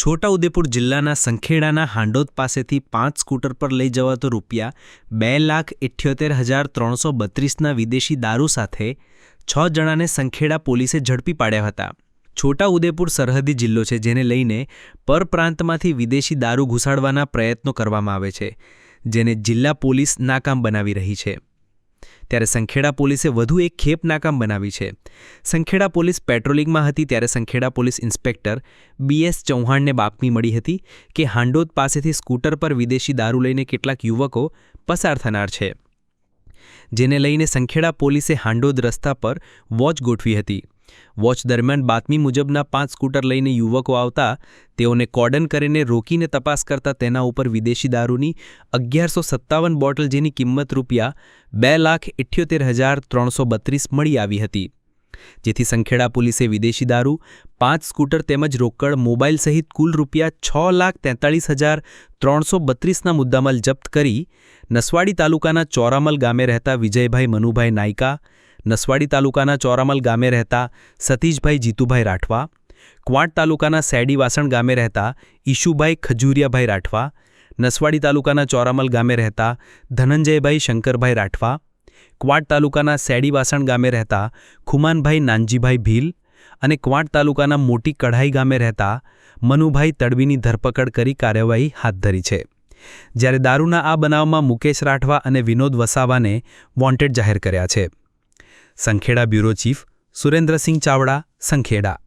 છોટાઉદેપુર જિલ્લાના સંખેડાના હાંડોદ પાસેથી 5 સ્કૂટર પર લઈ જવાતો ₹2,78,332ના વિદેશી દારૂ સાથે 6 જણાને સંખેડા પોલીસે ઝડપી પાડ્યા હતા। છોટાઉદેપુર સરહદી જિલ્લો છે, જેને લઈને પરપ્રાંતમાંથી વિદેશી દારૂ ઘુસાડવાના પ્રયત્નો કરવામાં આવે છે, જેને જિલ્લા પોલીસ નાકામ બનાવી રહી છે। ત્યારે સંખેડા પોલીસે વધુ એક ખેપ નાકામ બનાવી છે। સંખેડા પોલીસ પેટ્રોલિંગમાં હતી ત્યારે સંખેડા પોલીસ ઇન્સ્પેક્ટર BS ચૌહાણને બાતમી મળી હતી કે હાંડોદ પાસેથી સ્કૂટર પર વિદેશી દારૂ લઈને કેટલાક યુવકો પસાર થનાર છે, જેને લઈને સંખેડા પોલીસે હાંડોદ રસ્તા પર વોચ ગોઠવી હતી। વોચ દરમિયાન બાતમી મુજબના 5 સ્કૂટર લઈને યુવકો આવતા તેઓને કોર્ડન કરીને રોકીને તપાસ કરતા તેના ઉપર વિદેશી દારૂની 1157 બોટલ, જેની કિંમત ₹2,78,332 મળી આવી હતી, જેથી સંખેડા પોલીસે વિદેશી દારૂ, 5 સ્કૂટર તેમજ રોકડ મોબાઈલ સહિત કુલ ₹6,43,332ના મુદ્દામાલ જપ્ત કરી નસવાડી તાલુકાના ચોરામલ ગામે રહેતા વિજયભાઈ મનુભાઈ નાયકા, નસવાડી તાલુકાના ચોરામલ ગામે રહેતા સતીશભાઈ જીતુભાઈ રાઠવા, ક્વાંટ તાલુકાના સેડીવાસણ ગામે રહેતા ઈશુભાઈ ખજુરિયાભાઈ રાઠવા, નસવાડી તાલુકાના ચોરામલ ગામે રહેતા ધનંજયભાઈ શંકરભાઈ રાઠવા, ક્વાંટ તાલુકાના સેડીવાસણ ગામે રહેતા ખુમાનભાઈ નાનજીભાઈ ભીલ અને ક્વાંટ તાલુકાના મોટી કઢાઈ ગામે રહેતા મનુભાઈ તડવીની ધરપકડ કરી કાર્યવાહી હાથ ધરી છે। જ્યારે દારૂના આ બનાવમાં મુકેશ રાઠવા અને વિનોદ વસાવાને વોન્ટેડ જાહેર કર્યા છે। Sankheda bureau chief Surendrasinh Chavda, Sankheda.